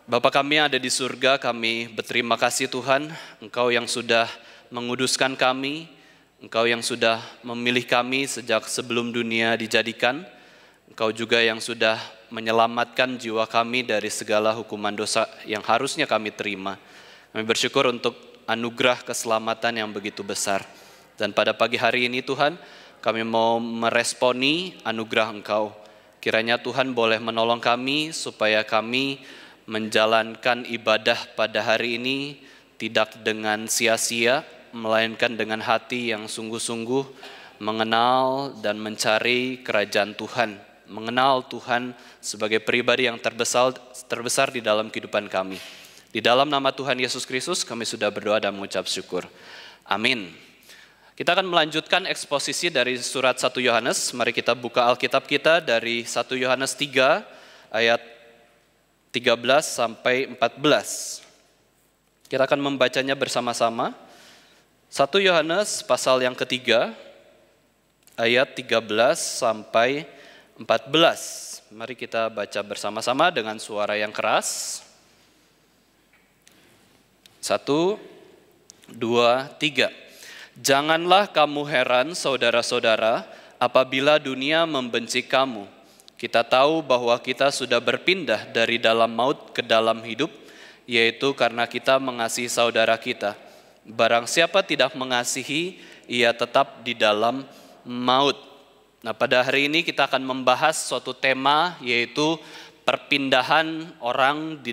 Bapa kami yang ada di surga, kami berterima kasih Tuhan, Engkau yang sudah menguduskan kami, Engkau yang sudah memilih kami sejak sebelum dunia dijadikan, Engkau juga yang sudah menyelamatkan jiwa kami dari segala hukuman dosa yang harusnya kami terima. Kami bersyukur untuk anugerah keselamatan yang begitu besar. Dan pada pagi hari ini Tuhan, kami mau meresponi anugerah Engkau. Kiranya Tuhan boleh menolong kami supaya kami menjalankan ibadah pada hari ini tidak dengan sia-sia, melainkan dengan hati yang sungguh-sungguh mengenal dan mencari kerajaan Tuhan, mengenal Tuhan sebagai pribadi yang terbesar di dalam kehidupan kami. Di dalam nama Tuhan Yesus Kristus kami sudah berdoa dan mengucap syukur. Amin. Kita akan melanjutkan eksposisi dari surat 1 Yohanes. Mari kita buka Alkitab kita dari 1 Yohanes 3 ayat 13 sampai 14. Kita akan membacanya bersama-sama. 1 Yohanes pasal yang ketiga, ayat 13 sampai 14. Mari kita baca bersama-sama dengan suara yang keras. 1, 2, 3. Janganlah kamu heran saudara-saudara apabila dunia membenci kamu. Kita tahu bahwa kita sudah berpindah dari dalam maut ke dalam hidup, yaitu karena kita mengasihi saudara kita. Barang siapa tidak mengasihi, ia tetap di dalam maut. Nah, pada hari ini kita akan membahas suatu tema, yaitu perpindahan orang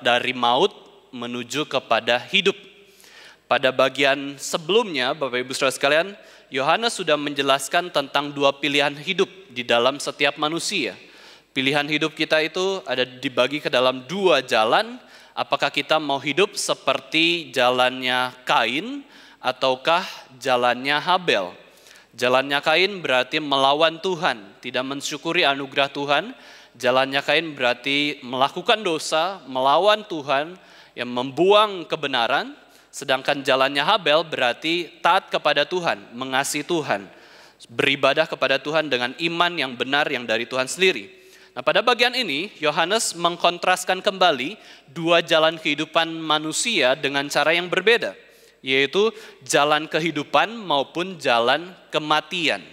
dari maut menuju kepada hidup. Pada bagian sebelumnya, Bapak Ibu Saudara sekalian, Yohanes sudah menjelaskan tentang dua pilihan hidup di dalam setiap manusia. Pilihan hidup kita itu ada dibagi ke dalam dua jalan. Apakah kita mau hidup seperti jalannya Kain ataukah jalannya Habel? Jalannya Kain berarti melawan Tuhan, tidak mensyukuri anugerah Tuhan. Jalannya Kain berarti melakukan dosa, melawan Tuhan, yang membuang kebenaran. Sedangkan jalannya Habel berarti taat kepada Tuhan, mengasihi Tuhan, beribadah kepada Tuhan dengan iman yang benar yang dari Tuhan sendiri. Nah, pada bagian ini Yohanes mengkontraskan kembali dua jalan kehidupan manusia dengan cara yang berbeda, yaitu jalan kehidupan maupun jalan kematian.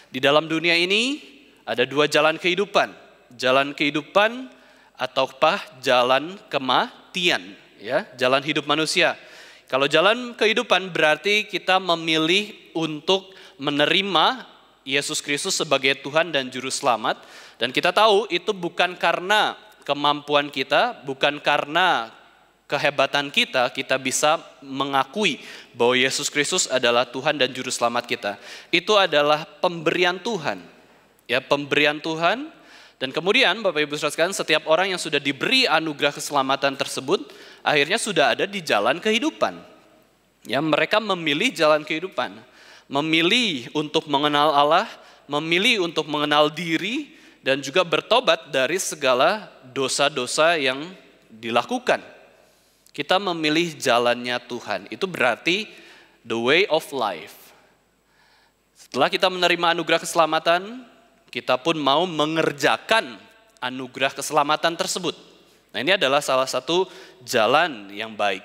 Di dalam dunia ini ada dua jalan kehidupan ataukah jalan kematian. Ya, jalan hidup manusia. Kalau jalan kehidupan berarti kita memilih untuk menerima Yesus Kristus sebagai Tuhan dan Juru Selamat. Dan kita tahu itu bukan karena kemampuan kita, bukan karena kehebatan kita bisa mengakui bahwa Yesus Kristus adalah Tuhan dan Juru Selamat kita. Itu adalah pemberian Tuhan. Ya, pemberian Tuhan. Dan kemudian Bapak Ibu Saudara sekalian, setiap orang yang sudah diberi anugerah keselamatan tersebut akhirnya sudah ada di jalan kehidupan. Ya, mereka memilih jalan kehidupan, memilih untuk mengenal Allah, memilih untuk mengenal diri, dan juga bertobat dari segala dosa-dosa yang dilakukan. Kita memilih jalannya Tuhan, itu berarti the way of life. Setelah kita menerima anugerah keselamatan, kita pun mau mengerjakan anugerah keselamatan tersebut. Nah, ini adalah salah satu jalan yang baik.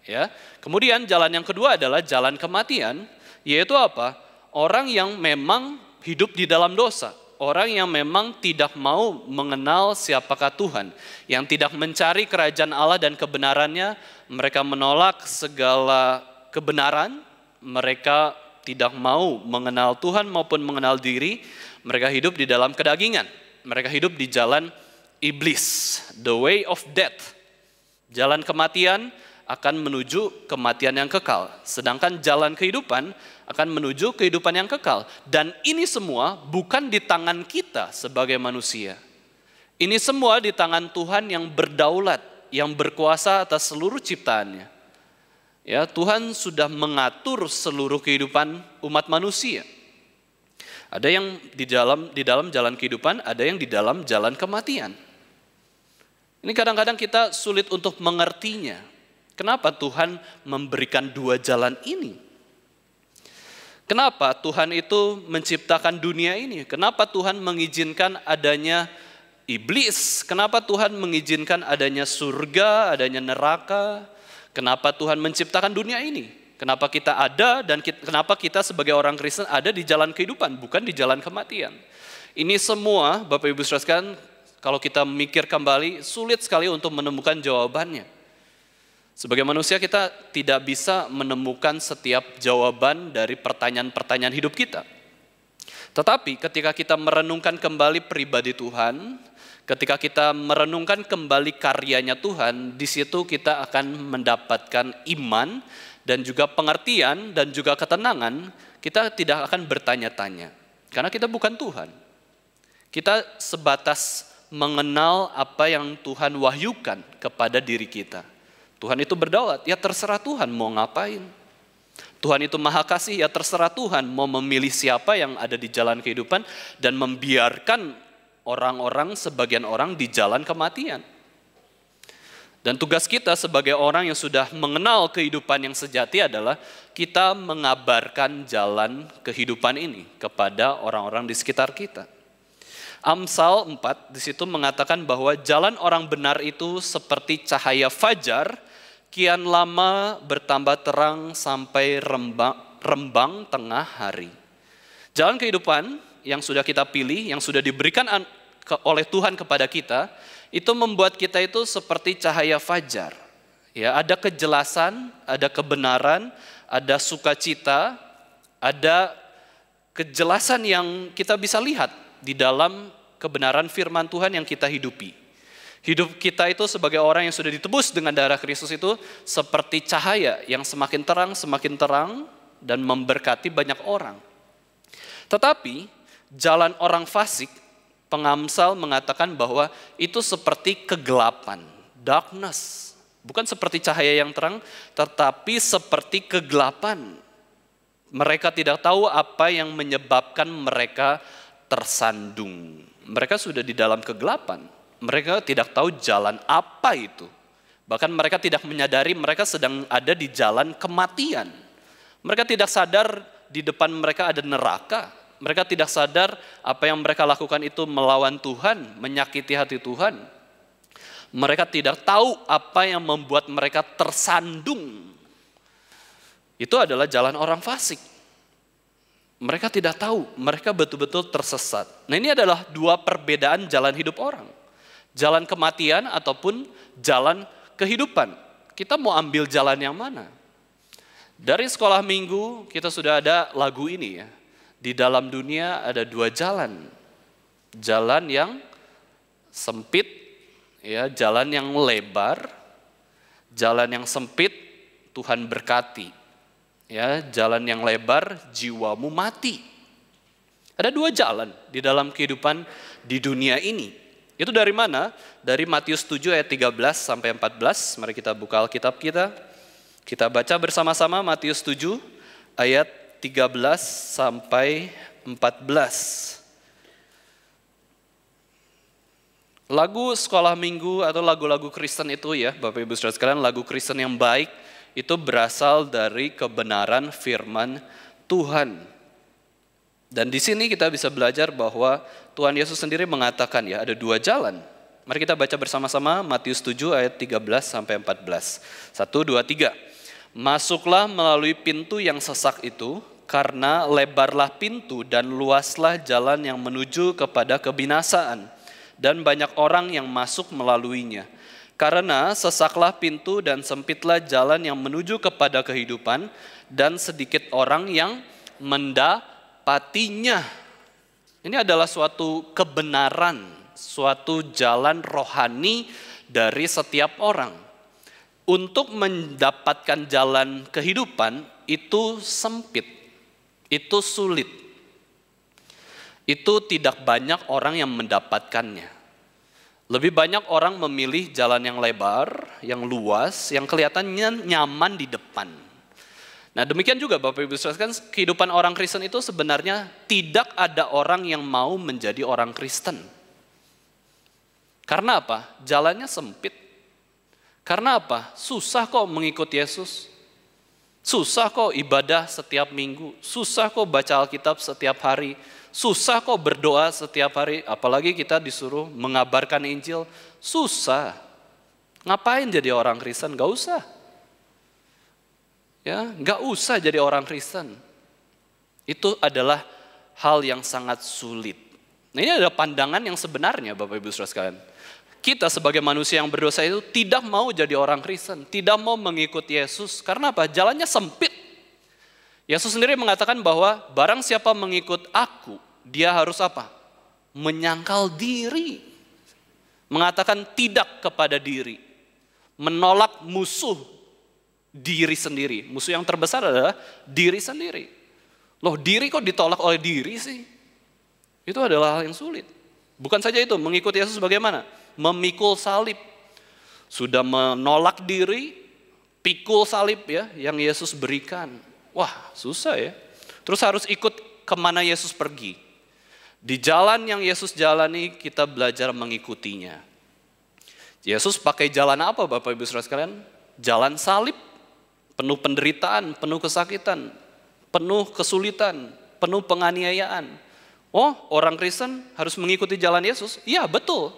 Ya. Kemudian jalan yang kedua adalah jalan kematian, yaitu apa? Orang yang memang hidup di dalam dosa. Orang yang memang tidak mau mengenal siapakah Tuhan. Yang tidak mencari kerajaan Allah dan kebenarannya. Mereka menolak segala kebenaran. Mereka tidak mau mengenal Tuhan maupun mengenal diri. Mereka hidup di dalam kedagingan. Mereka hidup di jalan iblis, the way of death. Jalan kematian akan menuju kematian yang kekal. Sedangkan jalan kehidupan akan menuju kehidupan yang kekal. Dan ini semua bukan di tangan kita sebagai manusia. Ini semua di tangan Tuhan yang berdaulat, yang berkuasa atas seluruh ciptaannya. Ya, Tuhan sudah mengatur seluruh kehidupan umat manusia. Ada yang di dalam jalan kehidupan, ada yang di dalam jalan kematian. Ini kadang-kadang kita sulit untuk mengertinya. Kenapa Tuhan memberikan dua jalan ini? Kenapa Tuhan itu menciptakan dunia ini? Kenapa Tuhan mengizinkan adanya iblis. Kenapa Tuhan mengizinkan adanya surga, adanya neraka? Kenapa Tuhan menciptakan dunia ini? Kenapa kita ada dan kenapa kita sebagai orang Kristen ada di jalan kehidupan, bukan di jalan kematian? Ini semua, Bapak Ibu saudara sekalian, kalau kita mikir kembali, sulit sekali untuk menemukan jawabannya. Sebagai manusia kita tidak bisa menemukan setiap jawaban dari pertanyaan-pertanyaan hidup kita. Tetapi ketika kita merenungkan kembali pribadi Tuhan, ketika kita merenungkan kembali karyanya Tuhan, di situ kita akan mendapatkan iman dan juga pengertian dan juga ketenangan. Kita tidak akan bertanya-tanya, karena kita bukan Tuhan. Kita sebatas mengenal apa yang Tuhan wahyukan kepada diri kita. Tuhan itu berdaulat, ya terserah Tuhan mau ngapain. Tuhan itu maha kasih, ya terserah Tuhan mau memilih siapa yang ada di jalan kehidupan dan membiarkan orang-orang, sebagian orang di jalan kematian. Dan tugas kita sebagai orang yang sudah mengenal kehidupan yang sejati adalah kita mengabarkan jalan kehidupan ini kepada orang-orang di sekitar kita. Amsal 4 di situ mengatakan bahwa jalan orang benar itu seperti cahaya fajar, kian lama bertambah terang sampai rembang tengah hari. Jalan kehidupan yang sudah kita pilih, yang sudah diberikan oleh Tuhan kepada kita, itu membuat kita itu seperti cahaya fajar. Ya, ada kejelasan, ada kebenaran, ada sukacita, ada kejelasan yang kita bisa lihat di dalam kebenaran firman Tuhan yang kita hidupi. Hidup kita itu sebagai orang yang sudah ditebus dengan darah Kristus itu seperti cahaya yang semakin terang dan memberkati banyak orang. Tetapi jalan orang fasik, pengamsal mengatakan bahwa itu seperti kegelapan, darkness. Bukan seperti cahaya yang terang, tetapi seperti kegelapan. Mereka tidak tahu apa yang menyebabkan mereka tersandung. Mereka sudah di dalam kegelapan. Mereka tidak tahu jalan apa itu. Bahkan mereka tidak menyadari mereka sedang ada di jalan kematian. Mereka tidak sadar di depan mereka ada neraka. Mereka tidak sadar apa yang mereka lakukan itu melawan Tuhan, menyakiti hati Tuhan. Mereka tidak tahu apa yang membuat mereka tersandung. Itu adalah jalan orang fasik. Mereka tidak tahu, mereka betul-betul tersesat. Nah, ini adalah dua perbedaan jalan hidup orang. Jalan kematian ataupun jalan kehidupan. Kita mau ambil jalan yang mana? Dari sekolah minggu kita sudah ada lagu ini ya. Di dalam dunia ada dua jalan. Jalan yang sempit, ya, jalan yang lebar, jalan yang sempit Tuhan berkati. Ya, jalan yang lebar jiwamu mati. Ada dua jalan di dalam kehidupan di dunia ini. Itu dari mana? Dari Matius 7 ayat 13 sampai 14. Mari kita buka Alkitab kita. Kita baca bersama-sama Matius 7 ayat 13 sampai 14. Lagu sekolah minggu atau lagu-lagu Kristen itu ya, Bapak Ibu Saudara sekalian, lagu Kristen yang baik itu berasal dari kebenaran firman Tuhan. Dan di sini kita bisa belajar bahwa Tuhan Yesus sendiri mengatakan ya ada dua jalan. Mari kita baca bersama-sama Matius 7 ayat 13 sampai 14. 1, 2, 3. Masuklah melalui pintu yang sesak itu, karena lebarlah pintu dan luaslah jalan yang menuju kepada kebinasaan, dan banyak orang yang masuk melaluinya. Karena sesaklah pintu dan sempitlah jalan yang menuju kepada kehidupan, dan sedikit orang yang mendapatinya. Ini adalah suatu kebenaran, suatu jalan rohani dari setiap orang. Untuk mendapatkan jalan kehidupan itu sempit, itu sulit. Itu tidak banyak orang yang mendapatkannya. Lebih banyak orang memilih jalan yang lebar, yang luas, yang kelihatannya nyaman di depan. Nah, demikian juga Bapak Ibu Saudara, kehidupan orang Kristen itu sebenarnya tidak ada orang yang mau menjadi orang Kristen. Karena apa? Jalannya sempit. Karena apa? Susah kok mengikut Yesus. Susah kok ibadah setiap minggu, susah kok baca Alkitab setiap hari, susah kok berdoa setiap hari, apalagi kita disuruh mengabarkan Injil, susah. Ngapain jadi orang Kristen? Gak usah. Ya, gak usah jadi orang Kristen. Itu adalah hal yang sangat sulit. Nah, ini adalah pandangan yang sebenarnya Bapak Ibu Saudara sekalian. Kita sebagai manusia yang berdosa itu tidak mau jadi orang Kristen, tidak mau mengikuti Yesus. Karena apa? Jalannya sempit. Yesus sendiri mengatakan bahwa barang siapa mengikut aku, dia harus apa? Menyangkal diri. Mengatakan tidak kepada diri. Menolak musuh diri sendiri. Musuh yang terbesar adalah diri sendiri. Loh, diri kok ditolak oleh diri sih? Itu adalah hal yang sulit. Bukan saja itu, mengikuti Yesus bagaimana? Memikul salib. Sudah menolak diri, pikul salib ya yang Yesus berikan. Wah, susah ya. Terus harus ikut kemana Yesus pergi. Di jalan yang Yesus jalani kita belajar mengikutinya. Yesus pakai jalan apa Bapak Ibu Saudara sekalian? Jalan salib, penuh penderitaan, penuh kesakitan, penuh kesulitan, penuh penganiayaan. Oh, orang Kristen harus mengikuti jalan Yesus? Iya, betul.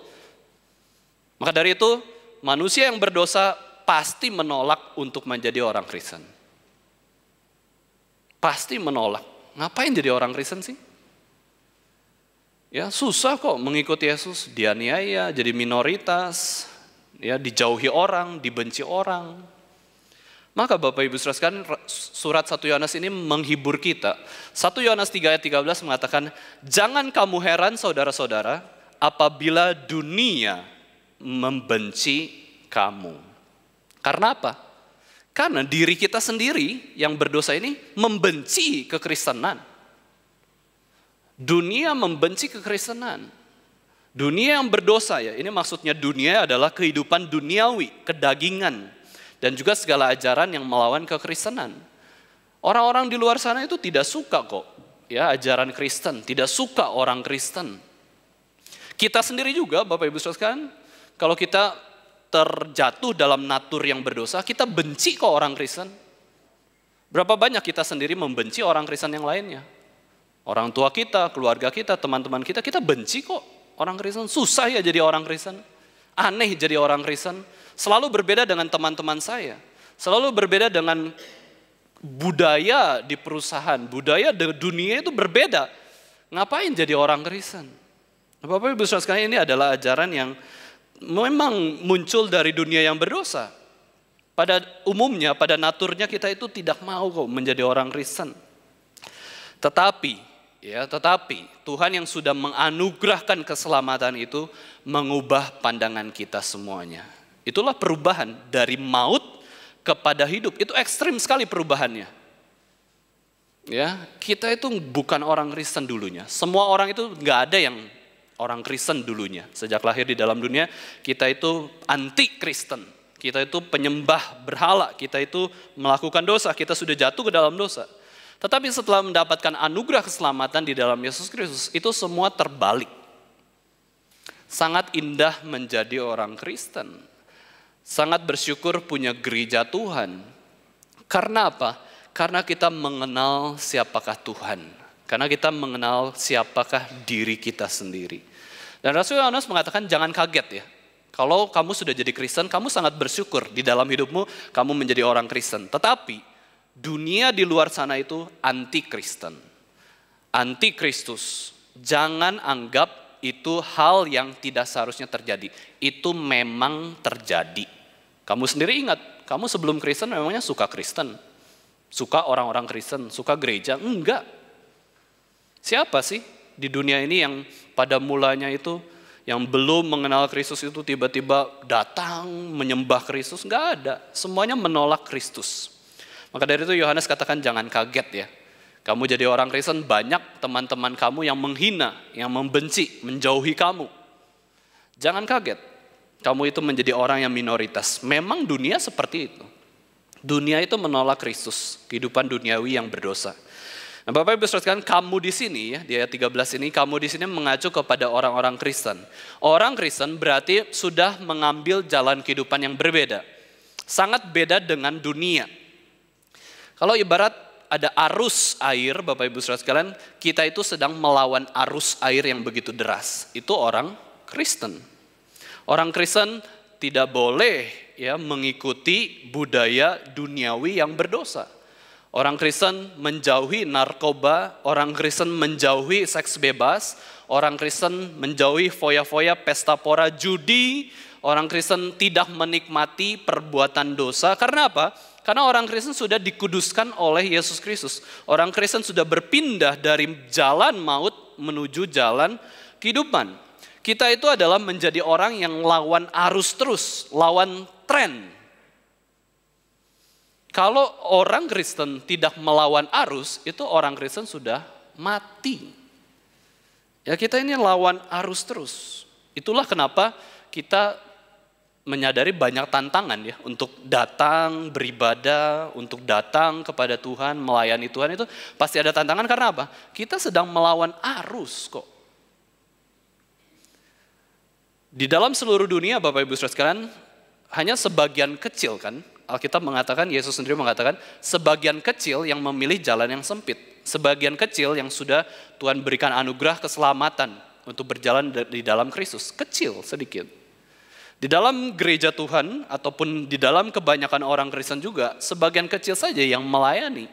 Maka dari itu, manusia yang berdosa pasti menolak untuk menjadi orang Kristen. Pasti menolak. Ngapain jadi orang Kristen sih? Ya, susah kok mengikuti Yesus, dianiaya, jadi minoritas, ya, dijauhi orang, dibenci orang. Maka Bapak Ibu Saudara sekalian, surat 1 Yohanes ini menghibur kita. 1 Yohanes 3 ayat 13 mengatakan, "Jangan kamu heran saudara-saudara, apabila dunia membenci kamu." Karena apa? Karena diri kita sendiri yang berdosa ini membenci kekristenan. Dunia membenci kekristenan. Dunia yang berdosa ya, ini maksudnya dunia adalah kehidupan duniawi, kedagingan, dan juga segala ajaran yang melawan kekristenan. Orang-orang di luar sana itu tidak suka kok ya ajaran Kristen, tidak suka orang Kristen. Kita sendiri juga Bapak Ibu Saudara sekalian, kalau kita terjatuh dalam natur yang berdosa, kita benci kok orang Kristen. Berapa banyak kita sendiri membenci orang Kristen yang lainnya? Orang tua kita, keluarga kita, teman-teman kita, kita benci kok orang Kristen. Susah ya jadi orang Kristen. Aneh jadi orang Kristen. Selalu berbeda dengan teman-teman saya. Selalu berbeda dengan budaya di perusahaan. Budaya di dunia itu berbeda. Ngapain jadi orang Kristen? Bapak Ibu Saudara sekalian, ini adalah ajaran yang memang muncul dari dunia yang berdosa. Pada umumnya, pada naturnya kita itu tidak mau kok menjadi orang Kristen. Tetapi Tuhan yang sudah menganugerahkan keselamatan itu mengubah pandangan kita semuanya. Itulah perubahan dari maut kepada hidup. Itu ekstrim sekali perubahannya. Ya, kita itu bukan orang Kristen dulunya. Semua orang itu nggak ada yang orang Kristen dulunya. Sejak lahir di dalam dunia, kita itu anti Kristen. Kita itu penyembah berhala, kita itu melakukan dosa, kita sudah jatuh ke dalam dosa. Tetapi setelah mendapatkan anugerah keselamatan di dalam Yesus Kristus, itu semua terbalik. Sangat indah menjadi orang Kristen. Sangat bersyukur punya gereja Tuhan. Karena apa? Karena kita mengenal siapakah Tuhan. Karena kita mengenal siapakah diri kita sendiri. Dan Rasul Yohanes mengatakan jangan kaget ya. Kalau kamu sudah jadi Kristen, kamu sangat bersyukur di dalam hidupmu kamu menjadi orang Kristen. Tetapi dunia di luar sana itu anti-Kristen. Anti-Kristus. Jangan anggap itu hal yang tidak seharusnya terjadi. Itu memang terjadi. Kamu sendiri ingat, kamu sebelum Kristen memangnya suka Kristen. Suka orang-orang Kristen, suka gereja? Enggak. Siapa sih di dunia ini yang pada mulanya itu yang belum mengenal Kristus itu tiba-tiba datang menyembah Kristus? Enggak ada. Semuanya menolak Kristus. Maka dari itu Yohanes katakan jangan kaget ya. Kamu jadi orang Kristen, banyak teman-teman kamu yang menghina, yang membenci, menjauhi kamu. Jangan kaget. Kamu itu menjadi orang yang minoritas. Memang dunia seperti itu. Dunia itu menolak Kristus, kehidupan duniawi yang berdosa. Nah, Bapak Ibu Saudara sekalian, kamu di sini ya, di ayat 13 ini, kamu di sini mengacu kepada orang-orang Kristen. Orang Kristen berarti sudah mengambil jalan kehidupan yang berbeda. Sangat beda dengan dunia. Kalau ibarat ada arus air, Bapak Ibu Saudara sekalian, kita itu sedang melawan arus air yang begitu deras. Itu orang Kristen. Orang Kristen tidak boleh ya mengikuti budaya duniawi yang berdosa. Orang Kristen menjauhi narkoba, orang Kristen menjauhi seks bebas, orang Kristen menjauhi foya-foya, pesta pora, judi. Orang Kristen tidak menikmati perbuatan dosa. Karena apa? Karena orang Kristen sudah dikuduskan oleh Yesus Kristus. Orang Kristen sudah berpindah dari jalan maut menuju jalan kehidupan. Kita itu adalah menjadi orang yang lawan arus terus, lawan tren. Kalau orang Kristen tidak melawan arus, itu orang Kristen sudah mati. Ya, kita ini lawan arus terus. Itulah kenapa kita menyadari banyak tantangan ya untuk datang beribadah, untuk datang kepada Tuhan, melayani Tuhan, itu pasti ada tantangan. Karena apa? Kita sedang melawan arus kok. Di dalam seluruh dunia, Bapak Ibu Saudara sekalian, hanya sebagian kecil kan, Alkitab mengatakan, Yesus sendiri mengatakan, sebagian kecil yang memilih jalan yang sempit. Sebagian kecil yang sudah Tuhan berikan anugerah keselamatan untuk berjalan di dalam Kristus. Kecil, sedikit. Di dalam gereja Tuhan ataupun di dalam kebanyakan orang Kristen juga, sebagian kecil saja yang melayani.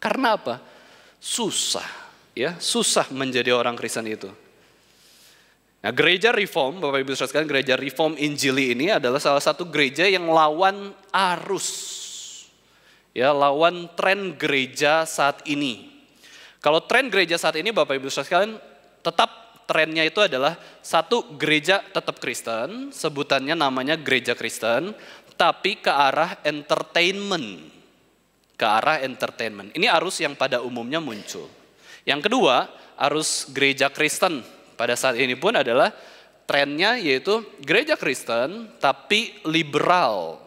Karena apa? Susah, ya, susah menjadi orang Kristen itu. Nah, gereja Reform, Bapak Ibu Saudara sekalian, gereja Reform Injili ini adalah salah satu gereja yang lawan arus. Ya, lawan tren gereja saat ini. Kalau tren gereja saat ini, Bapak Ibu Saudara sekalian, tetap trennya itu adalah satu, gereja tetap Kristen, sebutannya namanya gereja Kristen, tapi ke arah entertainment. Ke arah entertainment. Ini arus yang pada umumnya muncul. Yang kedua, arus gereja Kristen pada saat ini pun adalah trennya yaitu gereja Kristen tapi liberal.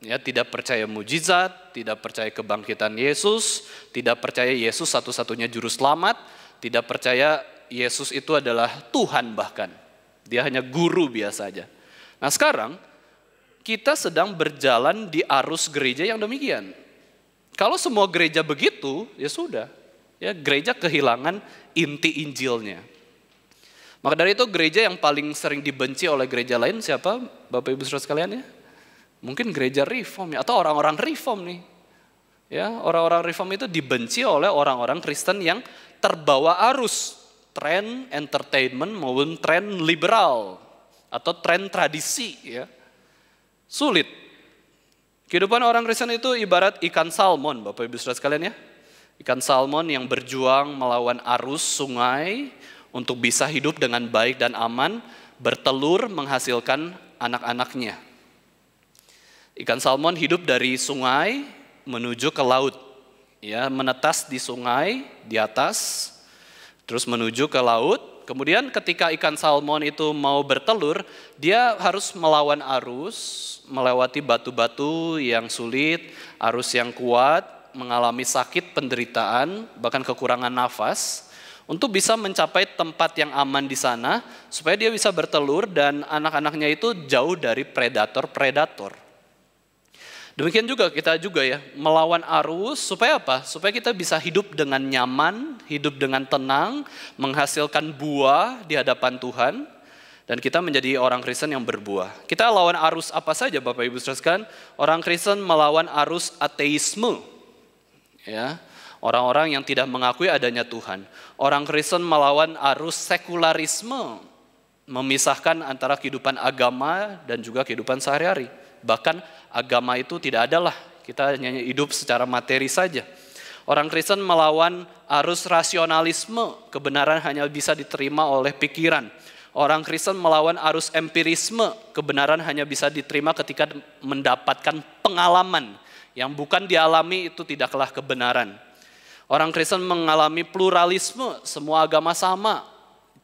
Ya, tidak percaya mujizat, tidak percaya kebangkitan Yesus, tidak percaya Yesus satu-satunya juru selamat, tidak percaya Yesus itu adalah Tuhan bahkan. Dia hanya guru biasa aja. Nah, sekarang kita sedang berjalan di arus gereja yang demikian. Kalau semua gereja begitu, ya sudah. Ya, gereja kehilangan inti Injilnya. Maka dari itu gereja yang paling sering dibenci oleh gereja lain siapa? Bapak Ibu Saudara sekalian ya? Mungkin gereja Reform ya, atau orang-orang Reform nih. Ya, orang-orang Reform itu dibenci oleh orang-orang Kristen yang terbawa arus tren entertainment maupun tren liberal atau tren tradisi ya. Sulit. Kehidupan orang Kristen itu ibarat ikan salmon, Bapak Ibu Saudara sekalian ya. Ikan salmon yang berjuang melawan arus sungai untuk bisa hidup dengan baik dan aman, bertelur menghasilkan anak-anaknya. Ikan salmon hidup dari sungai menuju ke laut. Ya, menetas di sungai di atas, terus menuju ke laut. Kemudian ketika ikan salmon itu mau bertelur, dia harus melawan arus, melewati batu-batu yang sulit, arus yang kuat, mengalami sakit, penderitaan, bahkan kekurangan nafas, untuk bisa mencapai tempat yang aman di sana, supaya dia bisa bertelur dan anak-anaknya itu jauh dari predator-predator. Demikian juga kita juga ya, melawan arus supaya apa? Supaya kita bisa hidup dengan nyaman, hidup dengan tenang, menghasilkan buah di hadapan Tuhan, dan kita menjadi orang Kristen yang berbuah. Kita lawan arus apa saja Bapak Ibu Saudara sekalian? Orang Kristen melawan arus ateisme. Ya, orang-orang yang tidak mengakui adanya Tuhan. Orang Kristen melawan arus sekularisme, memisahkan antara kehidupan agama dan juga kehidupan sehari-hari. Bahkan agama itu tidak adalah, kita hanya hidup secara materi saja. Orang Kristen melawan arus rasionalisme, kebenaran hanya bisa diterima oleh pikiran. Orang Kristen melawan arus empirisme, kebenaran hanya bisa diterima ketika mendapatkan pengalaman. Yang bukan dialami itu tidaklah kebenaran. Orang Kristen mengalami pluralisme, semua agama sama.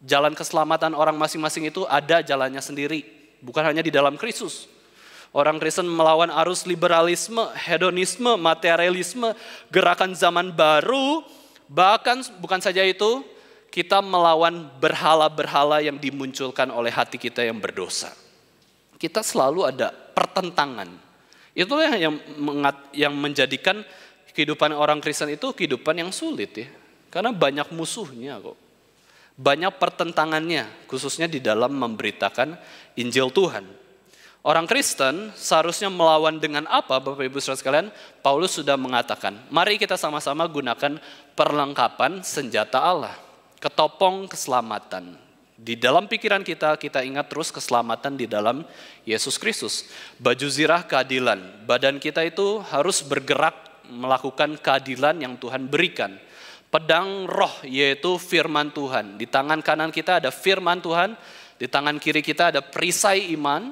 Jalan keselamatan orang masing-masing itu ada jalannya sendiri, bukan hanya di dalam Kristus. Orang Kristen melawan arus liberalisme, hedonisme, materialisme, gerakan zaman baru. Bahkan bukan saja itu, kita melawan berhala-berhala yang dimunculkan oleh hati kita yang berdosa. Kita selalu ada pertentangan. Itulah yang menjadikan kehidupan orang Kristen itu kehidupan yang sulit ya. Karena banyak musuhnya kok. Banyak pertentangannya, khususnya di dalam memberitakan Injil Tuhan. Orang Kristen seharusnya melawan dengan apa, Bapak Ibu Saudara sekalian? Paulus sudah mengatakan, mari kita sama-sama gunakan perlengkapan senjata Allah. Ketopong keselamatan. Di dalam pikiran kita ingat terus keselamatan di dalam Yesus Kristus. Baju zirah keadilan. Badan kita itu harus bergerak melakukan keadilan yang Tuhan berikan. Pedang roh yaitu firman Tuhan. Di tangan kanan kita ada firman Tuhan. Di tangan kiri kita ada perisai iman.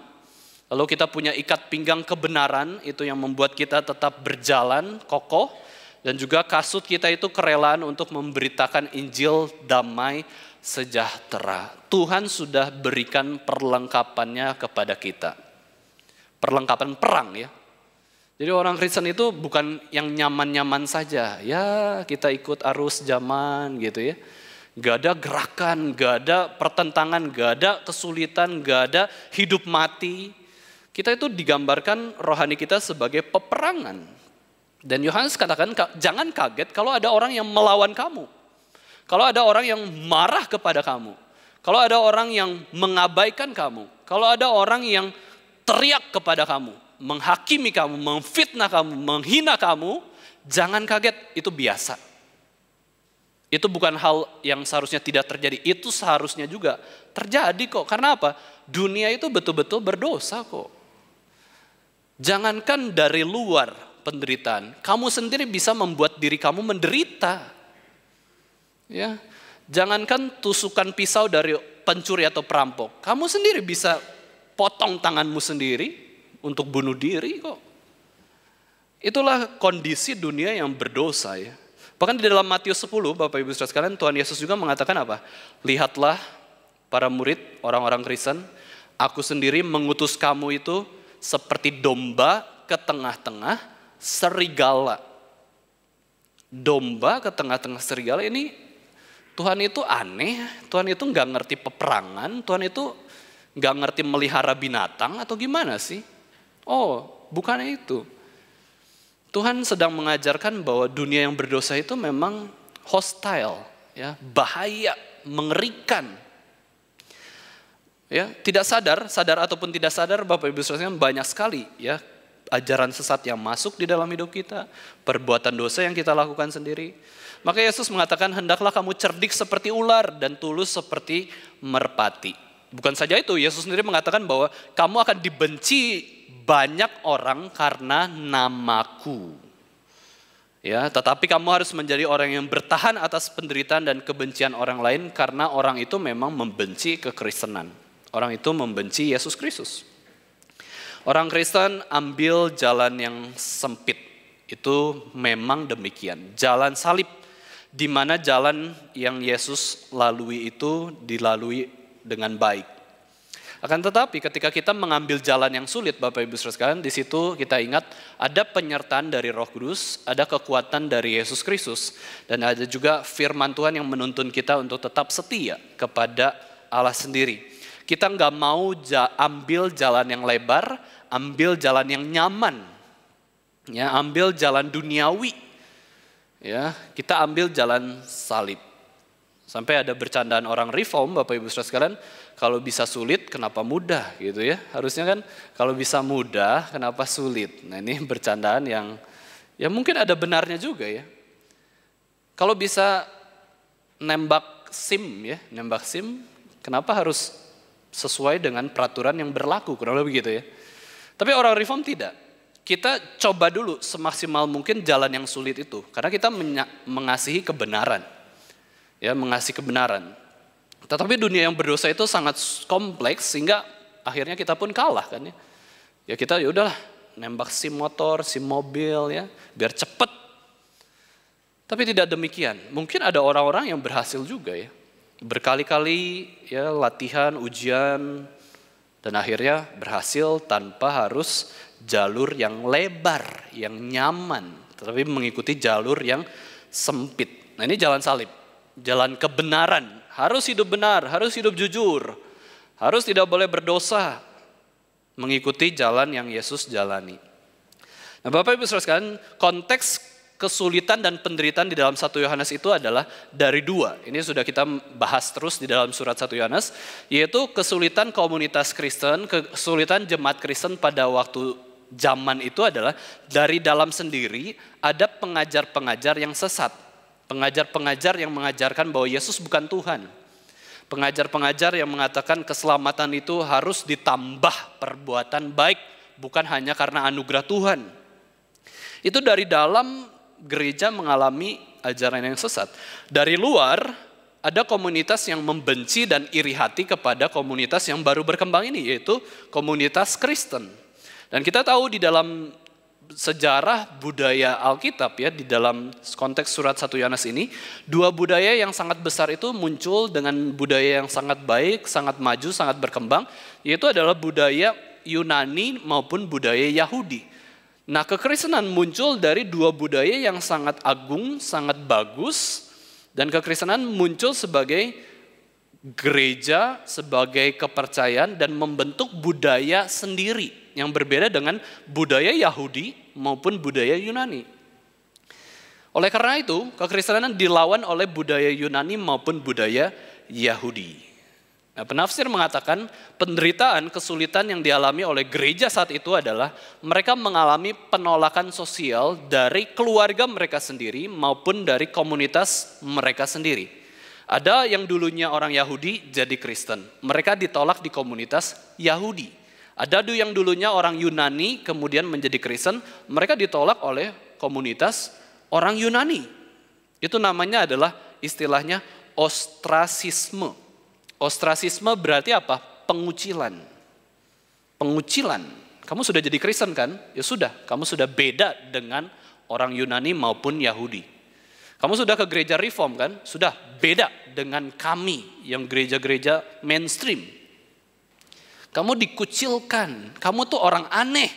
Lalu kita punya ikat pinggang kebenaran, itu yang membuat kita tetap berjalan kokoh. Dan juga kasut kita itu kerelaan untuk memberitakan Injil damai sejahtera. Tuhan sudah berikan perlengkapannya kepada kita. Perlengkapan perang ya. Jadi orang Kristen itu bukan yang nyaman-nyaman saja. Ya kita ikut arus zaman gitu ya. Gak ada gerakan, gak ada pertentangan, gak ada kesulitan, gak ada hidup mati. Kita itu digambarkan rohani kita sebagai peperangan. Dan Yohanes katakan, jangan kaget kalau ada orang yang melawan kamu. Kalau ada orang yang marah kepada kamu. Kalau ada orang yang mengabaikan kamu. Kalau ada orang yang teriak kepada kamu. Menghakimi kamu, memfitnah kamu, menghina kamu. Jangan kaget, itu biasa. Itu bukan hal yang seharusnya tidak terjadi. Itu seharusnya juga terjadi kok. Karena apa? Dunia itu betul-betul berdosa kok. Jangankan dari luar penderitaan, kamu sendiri bisa membuat diri kamu menderita. Ya, jangankan tusukan pisau dari pencuri atau perampok, kamu sendiri bisa potong tanganmu sendiri untuk bunuh diri kok. Itulah kondisi dunia yang berdosa ya. Bahkan di dalam Matius 10, Bapak Ibu Saudara sekalian, Tuhan Yesus juga mengatakan apa? Lihatlah para murid, orang-orang Kristen, aku sendiri mengutus kamu itu seperti domba ke tengah-tengah serigala. Domba ke tengah-tengah serigala ini Tuhan itu aneh, Tuhan itu nggak ngerti peperangan, Tuhan itu nggak ngerti melihara binatang atau gimana sih? Oh, bukan itu. Tuhan sedang mengajarkan bahwa dunia yang berdosa itu memang hostile, ya, bahaya, mengerikan. Ya, tidak sadar ataupun tidak sadar, Bapak Ibu Saudara banyak sekali ya ajaran sesat yang masuk di dalam hidup kita, perbuatan dosa yang kita lakukan sendiri. Maka Yesus mengatakan, hendaklah kamu cerdik seperti ular dan tulus seperti merpati. Bukan saja itu, Yesus sendiri mengatakan bahwa kamu akan dibenci banyak orang karena namaku. Ya, tetapi kamu harus menjadi orang yang bertahan atas penderitaan dan kebencian orang lain karena orang itu memang membenci kekristenan. Orang itu membenci Yesus Kristus. Orang Kristen ambil jalan yang sempit. Itu memang demikian. Jalan salib, di mana jalan yang Yesus lalui itu dilalui dengan baik. Akan tetapi ketika kita mengambil jalan yang sulit, Bapak Ibu Saudara sekalian, di situ kita ingat ada penyertaan dari Roh Kudus, ada kekuatan dari Yesus Kristus, dan ada juga firman Tuhan yang menuntun kita untuk tetap setia kepada Allah sendiri. Kita nggak mau ambil jalan yang lebar, ambil jalan yang nyaman, ya, ambil jalan duniawi, ya, kita ambil jalan salib. Sampai ada bercandaan orang reform, Bapak Ibu Saudara sekalian, kalau bisa sulit, kenapa mudah, gitu ya? Harusnya kan kalau bisa mudah, kenapa sulit? Nah ini bercandaan yang, ya mungkin ada benarnya juga ya. Kalau bisa nembak SIM, ya, nembak SIM, kenapa harus sesuai dengan peraturan yang berlaku, kurang lebih begitu ya. Tapi orang reform tidak. Kita coba dulu semaksimal mungkin jalan yang sulit itu. Karena kita mengasihi kebenaran. Ya, mengasihi kebenaran. Tetapi dunia yang berdosa itu sangat kompleks sehingga akhirnya kita pun kalah kan ya. Ya kita ya udahlah nembak SIM motor, SIM mobil ya, biar cepet. Tapi tidak demikian. Mungkin ada orang-orang yang berhasil juga ya. Berkali-kali ya latihan, ujian, dan akhirnya berhasil tanpa harus jalur yang lebar, yang nyaman, tetapi mengikuti jalur yang sempit. Nah ini jalan salib, jalan kebenaran, harus hidup benar, harus hidup jujur, harus tidak boleh berdosa, mengikuti jalan yang Yesus jalani. Nah Bapak Ibu Saudara sekalian, konteks kesulitan dan penderitaan di dalam 1 Yohanes itu adalah dari dua. Ini sudah kita bahas terus di dalam surat 1 Yohanes, yaitu kesulitan komunitas Kristen, kesulitan jemaat Kristen pada waktu zaman itu adalah dari dalam sendiri ada pengajar-pengajar yang sesat. Pengajar-pengajar yang mengajarkan bahwa Yesus bukan Tuhan. Pengajar-pengajar yang mengatakan keselamatan itu harus ditambah perbuatan baik, bukan hanya karena anugerah Tuhan. Itu dari dalam gereja mengalami ajaran yang sesat. Dari luar ada komunitas yang membenci dan iri hati kepada komunitas yang baru berkembang ini, yaitu komunitas Kristen. Dan kita tahu di dalam sejarah budaya Alkitab ya, di dalam konteks surat 1 Yohanes ini, dua budaya yang sangat besar itu muncul dengan budaya yang sangat baik, sangat maju, sangat berkembang, yaitu adalah budaya Yunani maupun budaya Yahudi. Nah, kekristenan muncul dari dua budaya yang sangat agung, sangat bagus, dan kekristenan muncul sebagai gereja, sebagai kepercayaan, dan membentuk budaya sendiri yang berbeda dengan budaya Yahudi maupun budaya Yunani. Oleh karena itu, kekristenan dilawan oleh budaya Yunani maupun budaya Yahudi. Nah, penafsir mengatakan penderitaan, kesulitan yang dialami oleh gereja saat itu adalah mereka mengalami penolakan sosial dari keluarga mereka sendiri maupun dari komunitas mereka sendiri. Ada yang dulunya orang Yahudi jadi Kristen, mereka ditolak di komunitas Yahudi. Ada yang dulunya orang Yunani kemudian menjadi Kristen, mereka ditolak oleh komunitas orang Yunani. Itu namanya adalah istilahnya ostrasisme. Ostrasisme berarti apa? Pengucilan. Pengucilan. Kamu sudah jadi Kristen kan? Ya sudah, kamu sudah beda dengan orang Yunani maupun Yahudi. Kamu sudah ke gereja Reform kan? Sudah beda dengan kami yang gereja-gereja mainstream. Kamu dikucilkan, kamu tuh orang aneh.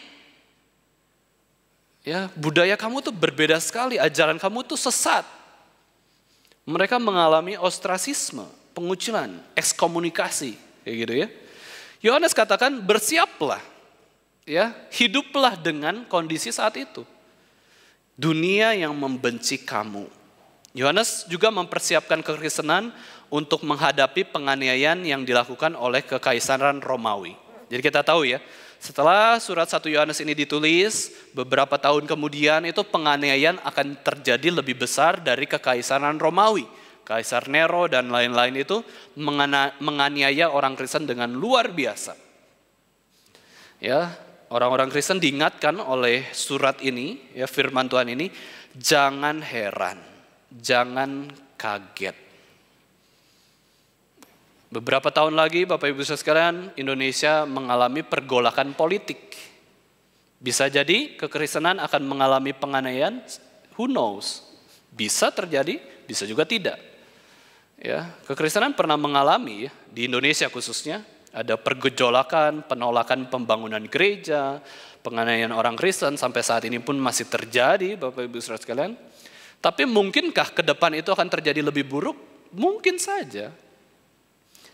Ya, budaya kamu tuh berbeda sekali, ajaran kamu tuh sesat. Mereka mengalami ostrasisme, pengucilan, ekskomunikasi, kayak gitu ya. Yohanes katakan bersiaplah, ya, hiduplah dengan kondisi saat itu. Dunia yang membenci kamu. Yohanes juga mempersiapkan kekristenan untuk menghadapi penganiayaan yang dilakukan oleh kekaisaran Romawi. Jadi kita tahu ya, setelah surat 1 Yohanes ini ditulis, beberapa tahun kemudian itu penganiayaan akan terjadi lebih besar dari kekaisaran Romawi. Kaisar Nero dan lain-lain itu menganiaya orang Kristen dengan luar biasa. Ya, orang-orang Kristen diingatkan oleh surat ini, ya firman Tuhan ini, jangan heran, jangan kaget. Beberapa tahun lagi Bapak Ibu sekalian, Indonesia mengalami pergolakan politik. Bisa jadi kekristenan akan mengalami penganiayaan, who knows? Bisa terjadi, bisa juga tidak. Ya, kekristenan pernah mengalami ya, di Indonesia khususnya ada pergejolakan, penolakan pembangunan gereja, penganiayaan orang Kristen sampai saat ini pun masih terjadi, Bapak Ibu Saudara sekalian. Tapi mungkinkah ke depan itu akan terjadi lebih buruk? Mungkin saja.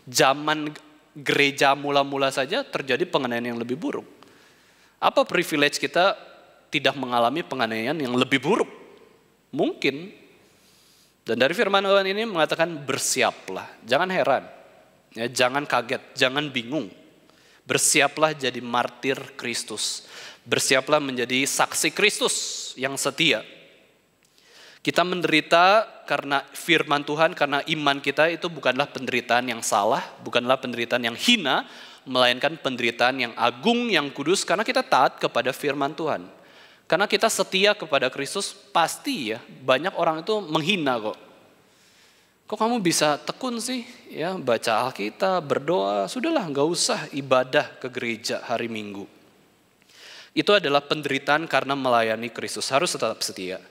Zaman gereja mula-mula saja terjadi penganiayaan yang lebih buruk. Apa privilege kita tidak mengalami penganiayaan yang lebih buruk? Mungkin. Dan dari firman Tuhan ini mengatakan bersiaplah, jangan heran, ya, jangan kaget, jangan bingung. Bersiaplah jadi martir Kristus, bersiaplah menjadi saksi Kristus yang setia. Kita menderita karena firman Tuhan, karena iman kita itu bukanlah penderitaan yang salah, bukanlah penderitaan yang hina, melainkan penderitaan yang agung, yang kudus, karena kita taat kepada firman Tuhan. Karena kita setia kepada Kristus, pasti ya banyak orang itu menghina kok. Kok kamu bisa tekun sih? Ya, baca Alkitab, berdoa, sudahlah nggak usah ibadah ke gereja hari Minggu. Itu adalah penderitaan karena melayani Kristus, harus tetap setia.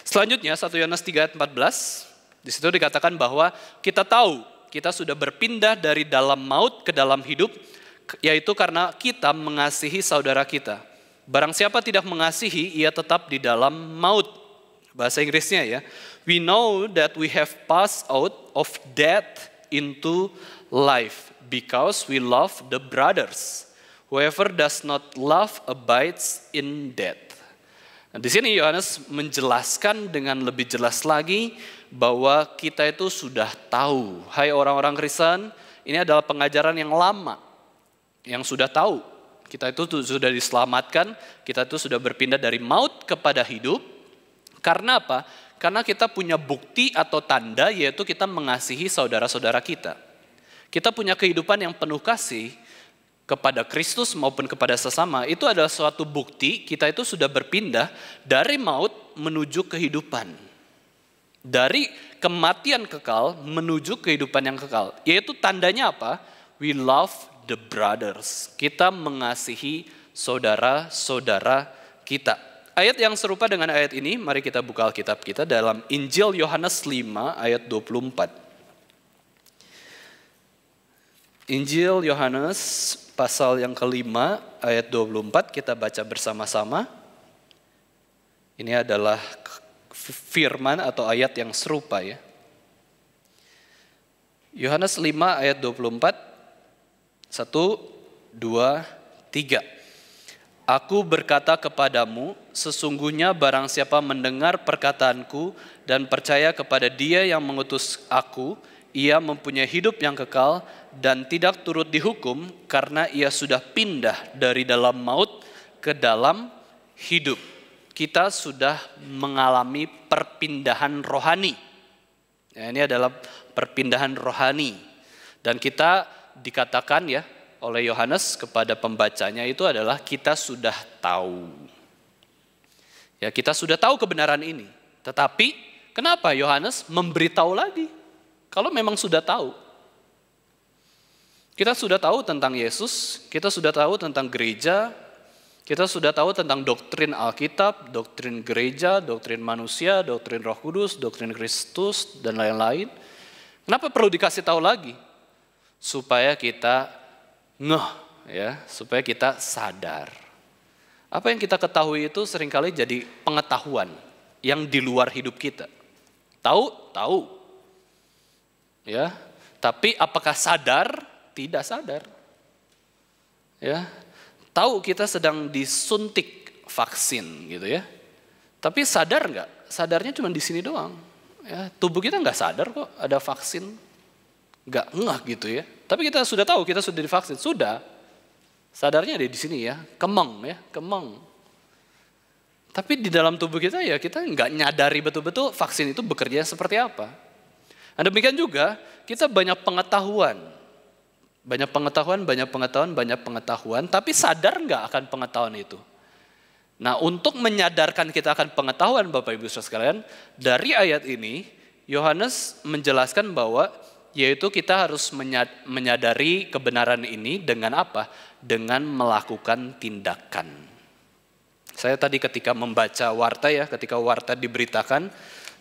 Selanjutnya 1 Yohanes 3 ayat 14, di situ dikatakan bahwa kita tahu kita sudah berpindah dari dalam maut ke dalam hidup, yaitu karena kita mengasihi saudara kita. Barang siapa tidak mengasihi, ia tetap di dalam maut. Bahasa Inggrisnya ya. We know that we have passed out of death into life because we love the brothers. Whoever does not love abides in death. Nah, di sini Yohanes menjelaskan dengan lebih jelas lagi bahwa kita itu sudah tahu. Hai orang-orang Kristen, ini adalah pengajaran yang lama, yang sudah tahu. Kita itu sudah diselamatkan, kita itu sudah berpindah dari maut kepada hidup. Karena apa? Karena kita punya bukti atau tanda, yaitu kita mengasihi saudara-saudara kita. Kita punya kehidupan yang penuh kasih kepada Kristus maupun kepada sesama. Itu adalah suatu bukti kita itu sudah berpindah dari maut menuju kehidupan. Dari kematian kekal menuju kehidupan yang kekal. Yaitu tandanya apa? We love the brothers. Kita mengasihi saudara-saudara kita. Ayat yang serupa dengan ayat ini, mari kita buka Alkitab kita dalam Injil Yohanes 5 ayat 24. Injil Yohanes pasal yang kelima ayat 24 kita baca bersama-sama. Ini adalah firman atau ayat yang serupa ya. Yohanes 5 ayat 24. 1, 2, 3. Aku berkata kepadamu, sesungguhnya barang siapa mendengar perkataanku dan percaya kepada Dia yang mengutus aku, ia mempunyai hidup yang kekal dan tidak turut dihukum karena ia sudah pindah dari dalam maut ke dalam hidup. Kita sudah mengalami perpindahan rohani. Ya, ini adalah perpindahan rohani. Dan kita dikatakan ya oleh Yohanes kepada pembacanya itu adalah kita sudah tahu. Ya, kita sudah tahu kebenaran ini. Tetapi kenapa Yohanes memberitahu lagi? Kalau memang sudah tahu. Kita sudah tahu tentang Yesus, kita sudah tahu tentang gereja, kita sudah tahu tentang doktrin Alkitab, doktrin gereja, doktrin manusia, doktrin Roh Kudus, doktrin Kristus dan lain-lain. Kenapa perlu dikasih tahu lagi? Supaya kita ngeh ya, supaya kita sadar. Apa yang kita ketahui itu seringkali jadi pengetahuan yang di luar hidup kita. Tahu. Ya, tapi apakah sadar? Tidak sadar. Ya. Tahu kita sedang disuntik vaksin gitu ya. Tapi sadar enggak? Sadarnya cuma di sini doang. Ya, tubuh kita enggak sadar kok ada vaksin. Enggak ngeh gitu ya. Tapi kita sudah tahu kita sudah divaksin, sudah. Sadarnya ada di sini ya, kemeng. Tapi di dalam tubuh kita ya kita enggak nyadari betul-betul vaksin itu bekerja seperti apa. Dan demikian juga kita banyak pengetahuan. Banyak pengetahuan, tapi sadar enggak akan pengetahuan itu? Nah, untuk menyadarkan kita akan pengetahuan Bapak Ibu Saudara sekalian, dari ayat ini Yohanes menjelaskan bahwa yaitu kita harus menyadari kebenaran ini dengan apa? Dengan melakukan tindakan. Saya tadi ketika membaca warta ya, ketika warta diberitakan,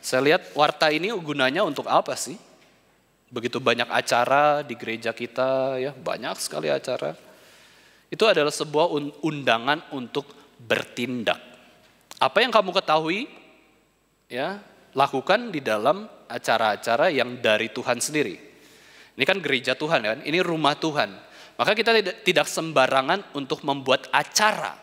saya lihat warta ini gunanya untuk apa sih? Begitu banyak acara di gereja kita ya, banyak sekali acara. Itu adalah sebuah undangan untuk bertindak. Apa yang kamu ketahui ya, lakukan di dalam acara-acara yang dari Tuhan sendiri. Ini kan gereja Tuhan kan, ini rumah Tuhan. Maka kita tidak sembarangan untuk membuat acara.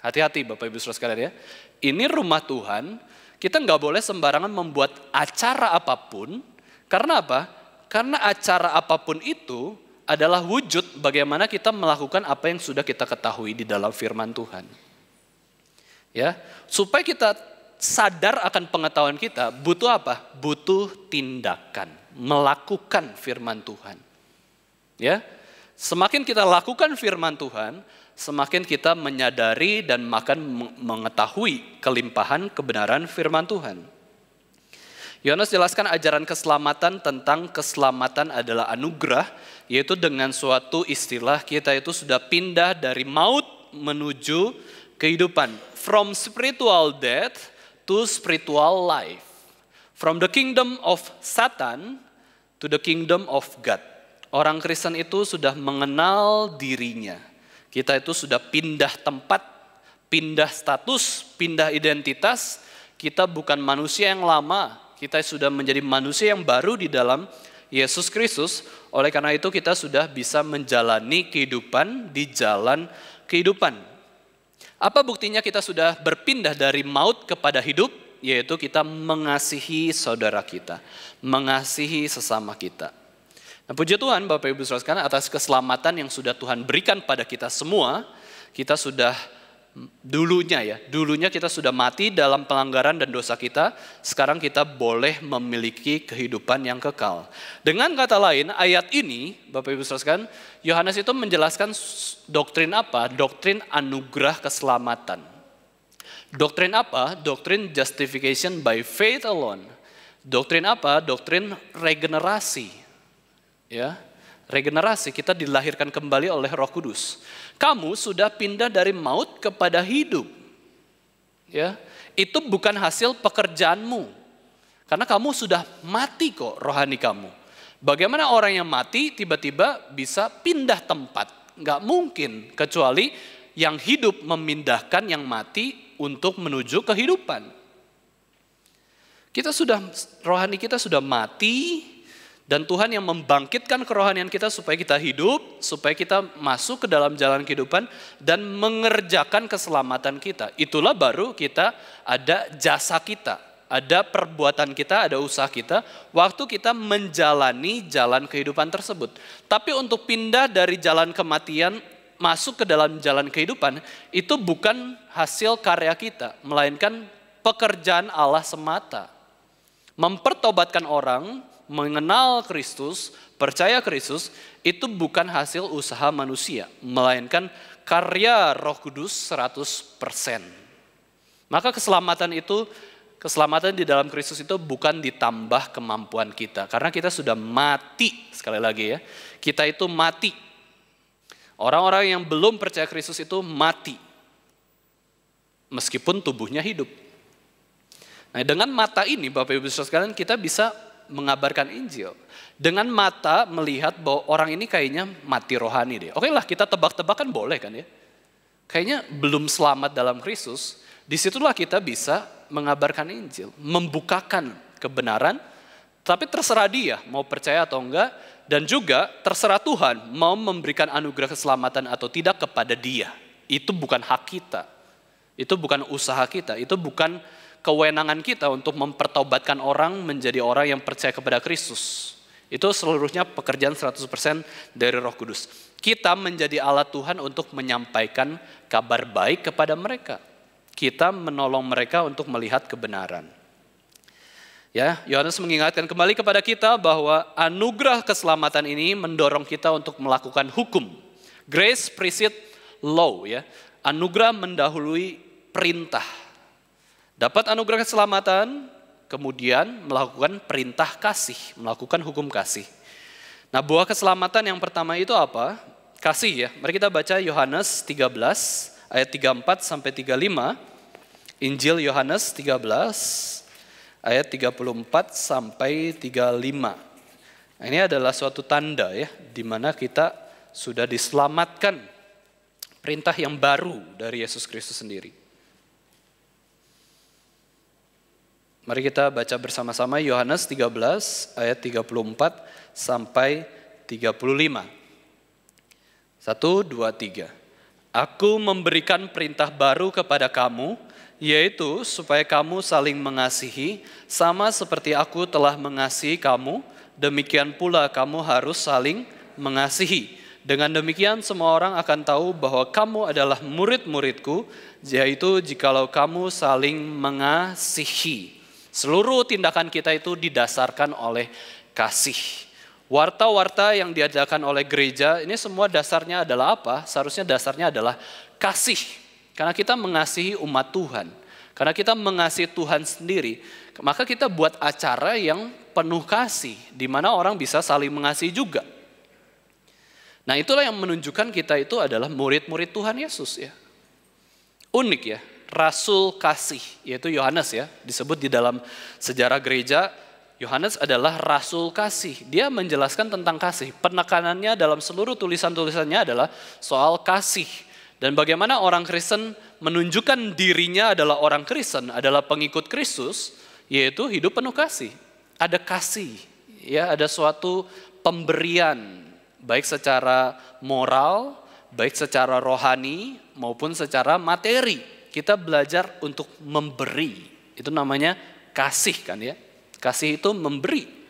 Hati-hati Bapak Ibu Saudara sekalian ya. Ini rumah Tuhan, kita nggak boleh sembarangan membuat acara apapun. Karena apa? Karena acara apapun itu adalah wujud bagaimana kita melakukan apa yang sudah kita ketahui di dalam firman Tuhan. Ya, supaya kita sadar akan pengetahuan kita, butuh apa? Butuh tindakan, melakukan firman Tuhan. Ya, semakin kita lakukan firman Tuhan, semakin kita menyadari dan makan mengetahui kelimpahan kebenaran firman Tuhan. Yohanes jelaskan ajaran keselamatan tentang keselamatan adalah anugerah, yaitu dengan suatu istilah kita itu sudah pindah dari maut menuju kehidupan. From spiritual death to spiritual life. From the kingdom of Satan to the kingdom of God. Orang Kristen itu sudah mengenal dirinya. Kita itu sudah pindah tempat, pindah status, pindah identitas. Kita bukan manusia yang lama. Kita sudah menjadi manusia yang baru di dalam Yesus Kristus. Oleh karena itu kita sudah bisa menjalani kehidupan di jalan kehidupan. Apa buktinya kita sudah berpindah dari maut kepada hidup? Yaitu kita mengasihi saudara kita, mengasihi sesama kita. Nah, puji Tuhan Bapak Ibu Saudara sekalian, atas keselamatan yang sudah Tuhan berikan pada kita semua. Kita sudah dulunya kita sudah mati dalam pelanggaran dan dosa kita. Sekarang kita boleh memiliki kehidupan yang kekal. Dengan kata lain, ayat ini Bapak Ibu Saudara sekalian, Yohanes itu menjelaskan doktrin apa? Doktrin anugerah keselamatan. Doktrin apa? Doktrin justification by faith alone. Doktrin apa? Doktrin regenerasi. Ya, regenerasi, kita dilahirkan kembali oleh Roh Kudus. Kamu sudah pindah dari maut kepada hidup. Ya, itu bukan hasil pekerjaanmu. Karena kamu sudah mati kok rohani kamu. Bagaimana orang yang mati tiba-tiba bisa pindah tempat? Nggak mungkin, kecuali yang hidup memindahkan yang mati untuk menuju kehidupan. Rohani kita sudah mati. Dan Tuhan yang membangkitkan kerohanian kita supaya kita hidup, supaya kita masuk ke dalam jalan kehidupan dan mengerjakan keselamatan kita. Itulah baru kita ada jasa kita, ada perbuatan kita, ada usaha kita, waktu kita menjalani jalan kehidupan tersebut. Tapi untuk pindah dari jalan kematian, masuk ke dalam jalan kehidupan, itu bukan hasil karya kita, melainkan pekerjaan Allah semata. Mempertobatkan orang, mengenal Kristus, percaya Kristus, itu bukan hasil usaha manusia, melainkan karya Roh Kudus 100%. Maka keselamatan di dalam Kristus itu bukan ditambah kemampuan kita, karena kita sudah mati, sekali lagi ya, kita itu mati. Orang-orang yang belum percaya Kristus itu mati, meskipun tubuhnya hidup. Nah, dengan mata ini Bapak Ibu Saudara sekalian, kita bisa mengabarkan Injil. Dengan mata melihat bahwa orang ini kayaknya mati rohani deh. Oke lah, kita tebak-tebakan boleh kan ya. Kayaknya belum selamat dalam Kristus. Disitulah kita bisa mengabarkan Injil. Membukakan kebenaran. Tapi terserah dia mau percaya atau enggak. Dan juga terserah Tuhan mau memberikan anugerah keselamatan atau tidak kepada dia. Itu bukan hak kita. Itu bukan usaha kita. Itu bukan kewenangan kita untuk mempertobatkan orang menjadi orang yang percaya kepada Kristus. Itu seluruhnya pekerjaan 100% dari Roh Kudus. Kita menjadi alat Tuhan untuk menyampaikan kabar baik kepada mereka. Kita menolong mereka untuk melihat kebenaran. Ya, Yohanes mengingatkan kembali kepada kita bahwa anugerah keselamatan ini mendorong kita untuk melakukan hukum. Grace precedes law, ya. Anugerah mendahului perintah. Dapat anugerah keselamatan, kemudian melakukan perintah kasih, melakukan hukum kasih. Nah, buah keselamatan yang pertama itu apa? Kasih ya. Mari kita baca Yohanes 13 ayat 34 sampai 35. Injil Yohanes 13 ayat 34 sampai 35. Nah, ini adalah suatu tanda ya, di mana kita sudah diselamatkan. Perintah yang baru dari Yesus Kristus sendiri. Mari kita baca bersama-sama Yohanes 13 ayat 34 sampai 35. 1, 2, 3. Aku memberikan perintah baru kepada kamu, yaitu supaya kamu saling mengasihi, sama seperti aku telah mengasihi kamu, demikian pula kamu harus saling mengasihi. Dengan demikian semua orang akan tahu bahwa kamu adalah murid-muridku, yaitu jikalau kamu saling mengasihi. Seluruh tindakan kita itu didasarkan oleh kasih. Warta-warta yang diadakan oleh gereja, ini semua dasarnya adalah apa? Seharusnya dasarnya adalah kasih. Karena kita mengasihi umat Tuhan. Karena kita mengasihi Tuhan sendiri. Maka kita buat acara yang penuh kasih. Di mana orang bisa saling mengasihi juga. Nah, itulah yang menunjukkan kita itu adalah murid-murid Tuhan Yesus ya. Unik ya. Rasul kasih, yaitu Yohanes ya, disebut di dalam sejarah gereja, Yohanes adalah rasul kasih. Dia menjelaskan tentang kasih. Penekanannya dalam seluruh tulisan-tulisannya adalah soal kasih. Dan bagaimana orang Kristen menunjukkan dirinya adalah orang Kristen, adalah pengikut Kristus, yaitu hidup penuh kasih. Ada kasih, ya, ada suatu pemberian, baik secara moral baik secara rohani maupun secara materi. Kita belajar untuk memberi. Itu namanya kasih kan ya. Kasih itu memberi.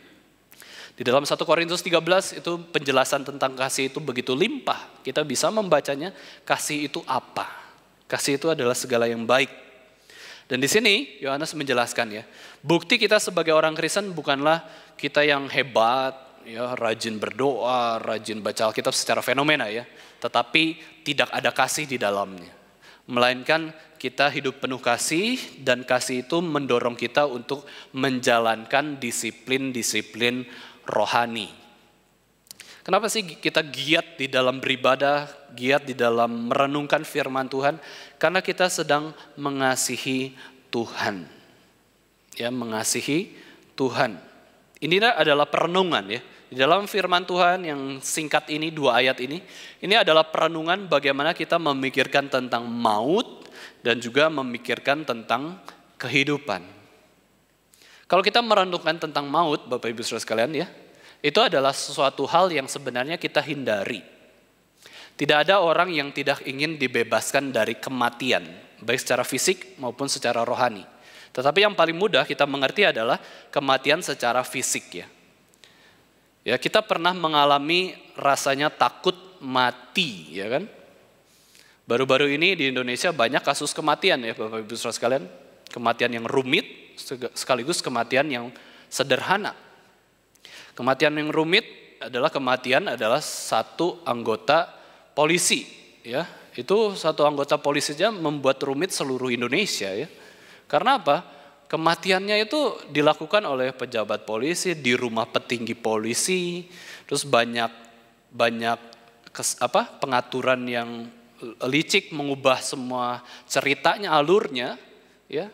Di dalam 1 Korintus 13 itu penjelasan tentang kasih itu begitu limpah. Kita bisa membacanya, kasih itu apa? Kasih itu adalah segala yang baik. Dan di sini Yohanes menjelaskan ya, bukti kita sebagai orang Kristen bukanlah kita yang hebat, ya, rajin berdoa, rajin baca Alkitab secara fenomena ya, tetapi tidak ada kasih di dalamnya. Melainkan kita hidup penuh kasih dan kasih itu mendorong kita untuk menjalankan disiplin-disiplin rohani. Kenapa sih kita giat di dalam beribadah, giat di dalam merenungkan firman Tuhan? Karena kita sedang mengasihi Tuhan. Ya, mengasihi Tuhan. Ini adalah perenungan ya. Di dalam firman Tuhan yang singkat ini, 2 ayat ini adalah perenungan bagaimana kita memikirkan tentang maut dan juga memikirkan tentang kehidupan. Kalau kita merenungkan tentang maut, Bapak Ibu Saudara sekalian ya, itu adalah sesuatu hal yang sebenarnya kita hindari. Tidak ada orang yang tidak ingin dibebaskan dari kematian, baik secara fisik maupun secara rohani. Tetapi yang paling mudah kita mengerti adalah kematian secara fisik ya. Ya, kita pernah mengalami rasanya takut mati, ya kan? Baru-baru ini di Indonesia banyak kasus kematian ya Bapak Ibu Saudara sekalian. Kematian yang rumit sekaligus kematian yang sederhana. Kematian yang rumit adalah satu anggota polisi, ya. Itu satu anggota polisi saja membuat rumit seluruh Indonesia, ya. Karena apa? Kematiannya itu dilakukan oleh pejabat polisi di rumah petinggi polisi, terus banyak pengaturan yang licik mengubah semua ceritanya, alurnya, ya.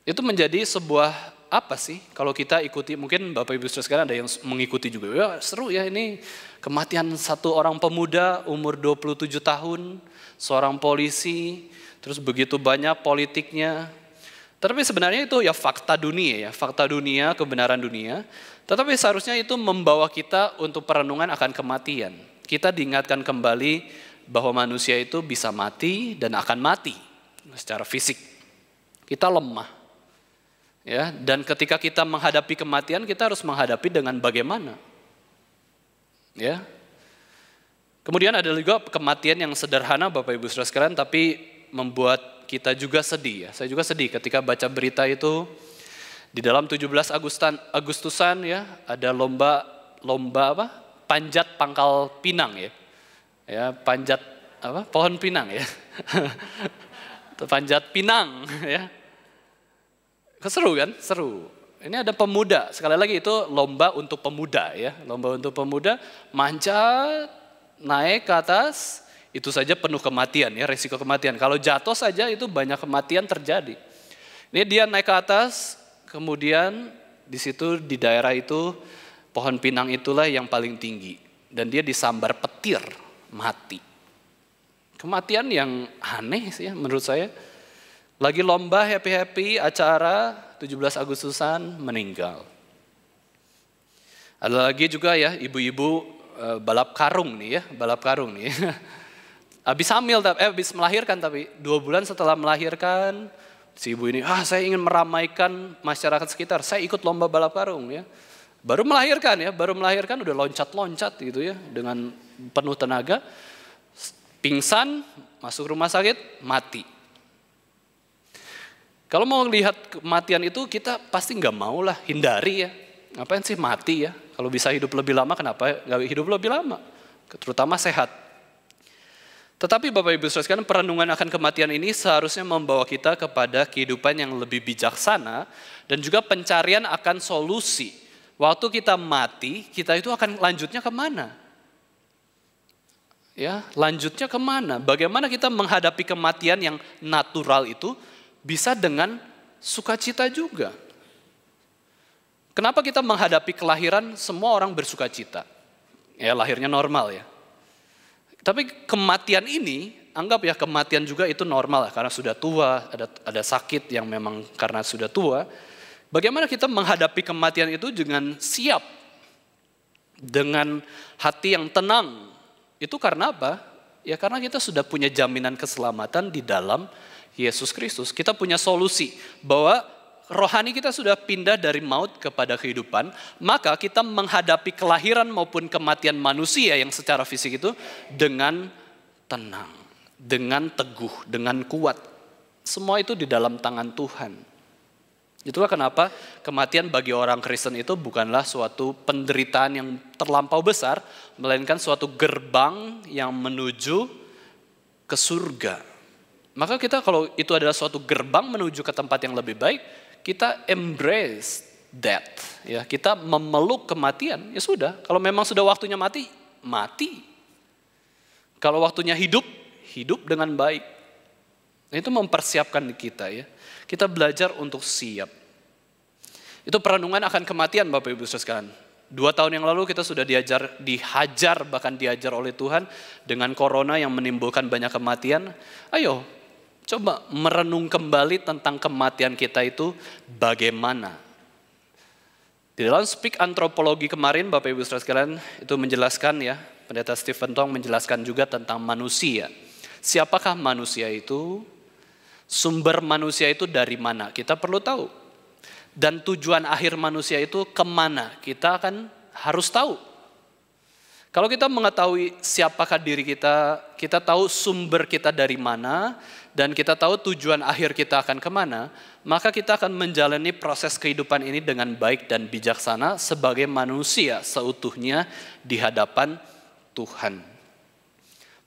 Itu menjadi sebuah apa sih kalau kita ikuti, mungkin Bapak Ibu Saudara sekalian ada yang mengikuti juga. Ya, seru ya ini kematian satu orang pemuda umur 27 tahun, seorang polisi, terus begitu banyak politiknya. Tapi sebenarnya itu ya fakta dunia, kebenaran dunia. Tetapi seharusnya itu membawa kita untuk perenungan akan kematian. Kita diingatkan kembali bahwa manusia itu bisa mati dan akan mati secara fisik. Kita lemah. Ya, dan ketika kita menghadapi kematian, kita harus menghadapi dengan bagaimana? Ya. Kemudian ada juga kematian yang sederhana Bapak Ibu Saudara sekalian, tapi membuat kita juga sedih ya. Saya juga sedih ketika baca berita itu di dalam 17 Agustusan ya, ada lomba apa? Panjat pangkal pinang ya. Ya, panjat apa? Pohon pinang ya. Panjat pinang ya. Seru kan? Seru. Ini ada pemuda, sekali lagi itu lomba untuk pemuda ya. Lomba untuk pemuda, manjat, naik ke atas, itu saja penuh kematian ya, risiko kematian. Kalau jatuh saja itu banyak kematian terjadi. Ini dia naik ke atas, kemudian di situ di daerah itu, pohon pinang itulah yang paling tinggi. Dan dia disambar petir, mati. Kematian yang aneh sih ya menurut saya. Lagi lomba happy-happy acara 17 Agustusan meninggal. Ada lagi juga ya ibu-ibu balap karung nih. Habis melahirkan tapi 2 bulan setelah melahirkan si ibu ini, saya ingin meramaikan masyarakat sekitar, saya ikut lomba balap karung ya. Baru melahirkan udah loncat-loncat gitu ya dengan penuh tenaga. Pingsan, masuk rumah sakit, mati. Kalau mau lihat kematian itu kita pasti nggak mau lah, hindari ya. Ngapain sih mati ya? Kalau bisa hidup lebih lama kenapa nggak hidup lebih lama? Terutama sehat. Tetapi Bapak Ibu Saudara sekalian, perenungan akan kematian ini seharusnya membawa kita kepada kehidupan yang lebih bijaksana dan juga pencarian akan solusi. Waktu kita mati, kita itu akan lanjutnya kemana? Ya, lanjutnya kemana? Bagaimana kita menghadapi kematian yang natural itu? Bisa dengan sukacita juga. Kenapa kita menghadapi kelahiran semua orang bersukacita? Ya lahirnya normal ya. Tapi kematian ini, anggap ya kematian juga itu normal karena sudah tua, ada sakit yang memang karena sudah tua. Bagaimana kita menghadapi kematian itu dengan siap, dengan hati yang tenang? Itu karena apa? Ya karena kita sudah punya jaminan keselamatan di dalam Yesus Kristus. Kita punya solusi bahwa rohani kita sudah pindah dari maut kepada kehidupan, maka kita menghadapi kelahiran maupun kematian manusia yang secara fisik itu dengan tenang, dengan teguh, dengan kuat. Semua itu di dalam tangan Tuhan. Itulah kenapa kematian bagi orang Kristen itu bukanlah suatu penderitaan yang terlampau besar, melainkan suatu gerbang yang menuju ke surga. Maka kita kalau itu adalah suatu gerbang menuju ke tempat yang lebih baik, kita embrace that. Ya, kita memeluk kematian, ya sudah. Kalau memang sudah waktunya mati, mati. Kalau waktunya hidup, hidup dengan baik. Nah, itu mempersiapkan kita ya. Kita belajar untuk siap. Itu perenungan akan kematian Bapak Ibu Saudara sekalian. 2 tahun yang lalu kita sudah dihajar bahkan diajar oleh Tuhan dengan corona yang menimbulkan banyak kematian. Ayo coba merenung kembali tentang kematian kita itu bagaimana. Di dalam Speak Antropologi kemarin Bapak Ibu Saudara sekalian itu menjelaskan ya, Pendeta Stephen Tong menjelaskan juga tentang manusia. Siapakah manusia itu? Sumber manusia itu dari mana? Kita perlu tahu. Dan tujuan akhir manusia itu kemana? Kita akan harus tahu. Kalau kita mengetahui siapakah diri kita, kita tahu sumber kita dari mana, dan kita tahu tujuan akhir kita akan kemana, maka kita akan menjalani proses kehidupan ini dengan baik dan bijaksana sebagai manusia seutuhnya di hadapan Tuhan.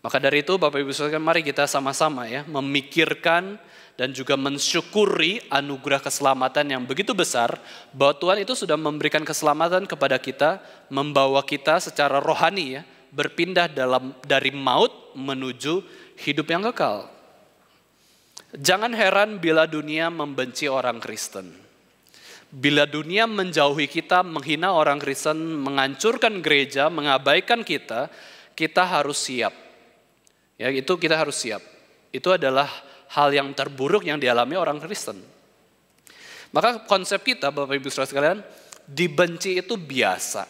Maka dari itu Bapak Ibu Saudara, mari kita sama-sama ya memikirkan dan juga mensyukuri anugerah keselamatan yang begitu besar, bahwa Tuhan itu sudah memberikan keselamatan kepada kita, membawa kita secara rohani ya, berpindah dari maut menuju hidup yang kekal. Jangan heran bila dunia membenci orang Kristen. Bila dunia menjauhi kita, menghina orang Kristen, menghancurkan gereja, mengabaikan kita, kita harus siap. Ya, itu kita harus siap. Itu adalah hal yang terburuk yang dialami orang Kristen. Maka konsep kita Bapak Ibu Saudara sekalian, dibenci itu biasa.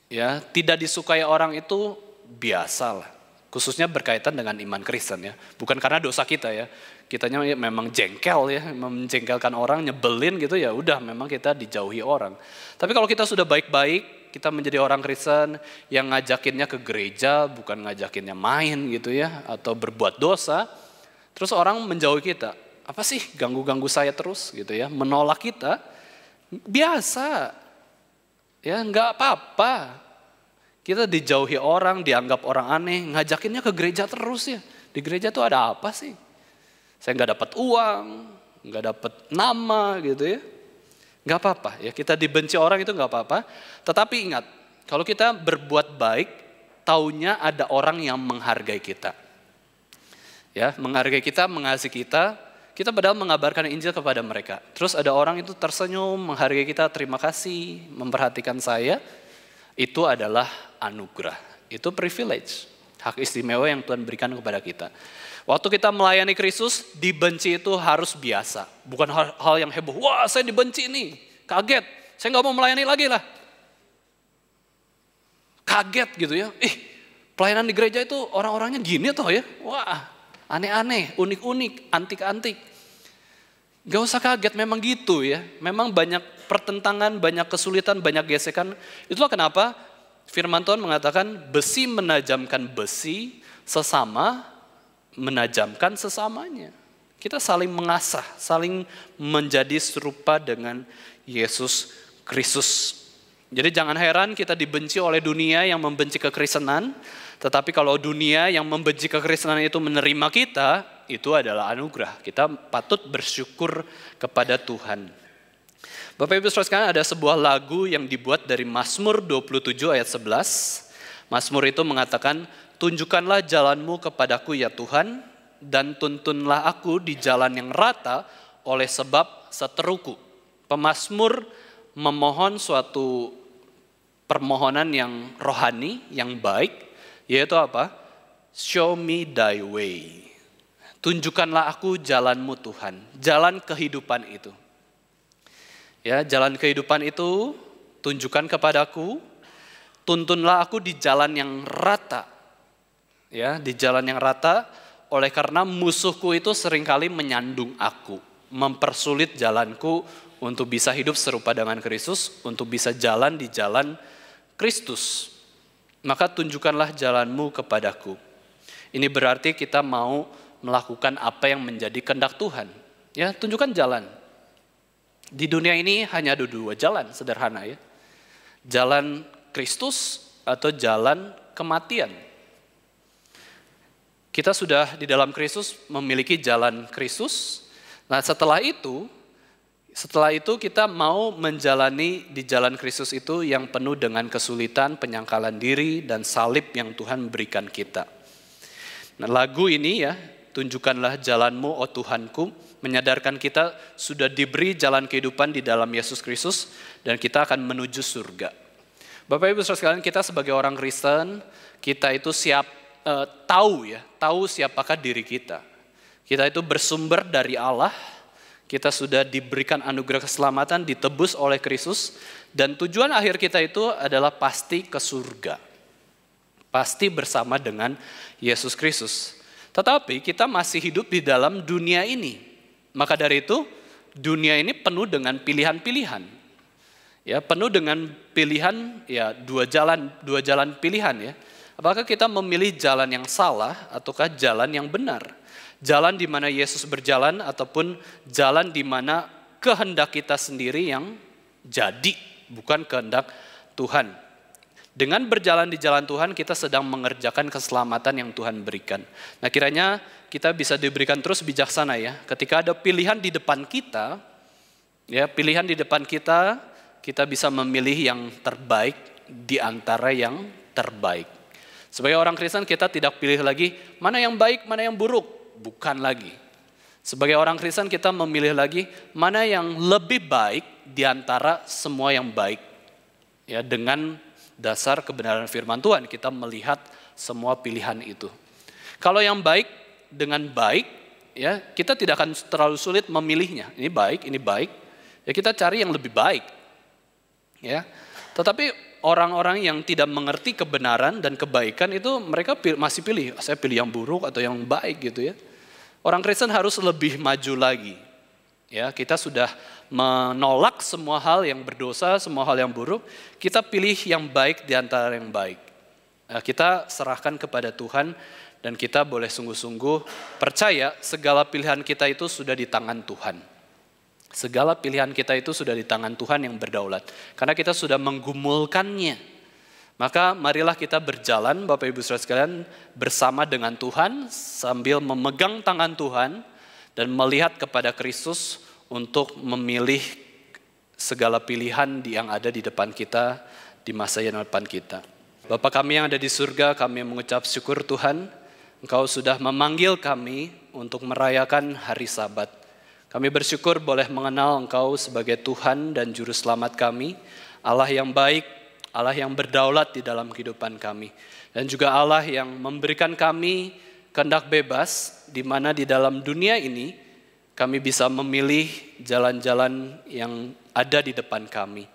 Ya, tidak disukai orang itu biasa lah. Khususnya berkaitan dengan iman Kristen ya. Bukan karena dosa kita ya. Kitanya memang jengkel ya, menjengkelkan orang, nyebelin gitu ya, udah memang kita dijauhi orang. Tapi kalau kita sudah baik-baik, kita menjadi orang Kristen yang ngajakinnya ke gereja, bukan ngajakinnya main gitu ya, atau berbuat dosa, terus orang menjauhi kita. Apa sih ganggu-ganggu saya terus gitu ya, menolak kita, biasa. Ya nggak apa-apa. Kita dijauhi orang, dianggap orang aneh, ngajakinnya ke gereja terus ya. Di gereja tuh ada apa sih? Saya nggak dapat uang, nggak dapat nama gitu ya. Nggak apa-apa ya, kita dibenci orang itu nggak apa-apa. Tetapi ingat, kalau kita berbuat baik, taunya ada orang yang menghargai kita. Ya, menghargai kita, mengasihi kita, kita padahal mengabarkan Injil kepada mereka. Terus ada orang itu tersenyum, menghargai kita, terima kasih, memperhatikan saya. Itu adalah anugerah, itu privilege, hak istimewa yang Tuhan berikan kepada kita. Waktu kita melayani Kristus, dibenci itu harus biasa. Bukan hal yang heboh, wah saya dibenci nih, kaget, saya gak mau melayani lagi lah. Kaget gitu ya, pelayanan di gereja itu orang-orangnya gini toh ya, wah aneh-aneh, unik-unik, antik-antik. Gak usah kaget, memang gitu ya. Memang banyak pertentangan, banyak kesulitan, banyak gesekan. Itulah kenapa firman Tuhan mengatakan besi menajamkan besi, sesama menajamkan sesamanya. Kita saling mengasah, saling menjadi serupa dengan Yesus Kristus. Jadi jangan heran kita dibenci oleh dunia yang membenci kekristenan. Tetapi kalau dunia yang membenci kekristenan itu menerima kita, itu adalah anugerah. Kita patut bersyukur kepada Tuhan. Bapak Ibu Saudara sekalian, ada sebuah lagu yang dibuat dari Mazmur 27 ayat 11. Mazmur itu mengatakan, tunjukkanlah jalanmu kepadaku ya Tuhan, dan tuntunlah aku di jalan yang rata oleh sebab seteruku. Pemazmur memohon suatu permohonan yang rohani, yang baik, yaitu apa? Show me thy way. Tunjukkanlah aku jalanmu Tuhan, jalan kehidupan itu. Ya, jalan kehidupan itu tunjukkan kepadaku, tuntunlah aku di jalan yang rata. ya, di jalan yang rata, oleh karena musuhku itu seringkali menyandung aku, mempersulit jalanku untuk bisa hidup serupa dengan Kristus, untuk bisa jalan di jalan Kristus. Maka tunjukkanlah jalanmu kepadaku. Ini berarti kita mau melakukan apa yang menjadi kehendak Tuhan. Ya, tunjukkan jalan. Di dunia ini hanya ada dua jalan, sederhana ya. Jalan Kristus atau jalan kematian. Kita sudah di dalam Kristus memiliki jalan Kristus. Nah, setelah itu kita mau menjalani di jalan Kristus itu yang penuh dengan kesulitan, penyangkalan diri, dan salib yang Tuhan berikan kita. Nah, lagu ini ya, tunjukkanlah jalanmu, oh Tuhanku, menyadarkan kita sudah diberi jalan kehidupan di dalam Yesus Kristus dan kita akan menuju surga. Bapak Ibu Saudara sekalian, kita sebagai orang Kristen, kita itu tahu siapakah diri kita. Kita itu bersumber dari Allah, kita sudah diberikan anugerah keselamatan, ditebus oleh Kristus, dan tujuan akhir kita itu adalah pasti ke surga. Pasti bersama dengan Yesus Kristus. Tetapi kita masih hidup di dalam dunia ini. Maka dari itu, dunia ini penuh dengan pilihan-pilihan. Ya, penuh dengan pilihan, ya dua jalan pilihan ya. Apakah kita memilih jalan yang salah ataukah jalan yang benar? Jalan di mana Yesus berjalan ataupun jalan di mana kehendak kita sendiri yang jadi, bukan kehendak Tuhan. Dengan berjalan di jalan Tuhan, kita sedang mengerjakan keselamatan yang Tuhan berikan. Nah, kiranya kita bisa diberikan terus bijaksana ya. Ketika ada pilihan di depan kita, kita bisa memilih yang terbaik di antara yang terbaik. Sebagai orang Kristen, kita tidak pilih lagi mana yang baik, mana yang buruk. Bukan lagi. Sebagai orang Kristen, kita memilih lagi mana yang lebih baik di antara semua yang baik. Ya, dengan dasar kebenaran firman Tuhan, kita melihat semua pilihan itu. Kalau yang baik dengan baik, ya kita tidak akan terlalu sulit memilihnya. Ini baik, ya kita cari yang lebih baik. Ya, tetapi orang-orang yang tidak mengerti kebenaran dan kebaikan itu mereka masih pilih, saya pilih yang buruk atau yang baik gitu ya. Orang Kristen harus lebih maju lagi. Ya, kita sudah menolak semua hal yang berdosa, semua hal yang buruk. Kita pilih yang baik di antara yang baik. Kita serahkan kepada Tuhan dan kita boleh sungguh-sungguh percaya segala pilihan kita itu sudah di tangan Tuhan. Segala pilihan kita itu sudah di tangan Tuhan yang berdaulat. Karena kita sudah menggumulkannya. Maka marilah kita berjalan Bapak Ibu Saudara sekalian bersama dengan Tuhan sambil memegang tangan Tuhan dan melihat kepada Kristus untuk memilih segala pilihan yang ada di depan kita, di masa yang depan kita. Bapa kami yang ada di surga, kami mengucap syukur Tuhan, Engkau sudah memanggil kami untuk merayakan hari Sabat. Kami bersyukur boleh mengenal Engkau sebagai Tuhan dan Juru Selamat kami, Allah yang baik, Allah yang berdaulat di dalam kehidupan kami. Dan juga Allah yang memberikan kami kehendak bebas, di mana di dalam dunia ini kami bisa memilih jalan-jalan yang ada di depan kami.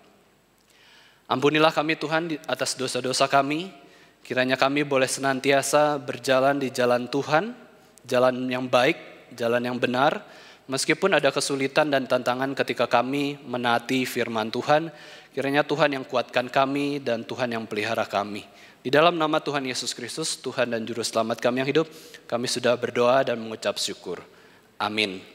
Ampunilah kami Tuhan atas dosa-dosa kami, kiranya kami boleh senantiasa berjalan di jalan Tuhan, jalan yang baik, jalan yang benar, meskipun ada kesulitan dan tantangan ketika kami menaati firman Tuhan, kiranya Tuhan yang kuatkan kami dan Tuhan yang pelihara kami. Di dalam nama Tuhan Yesus Kristus, Tuhan dan Juru Selamat kami yang hidup, kami sudah berdoa dan mengucap syukur. Amin.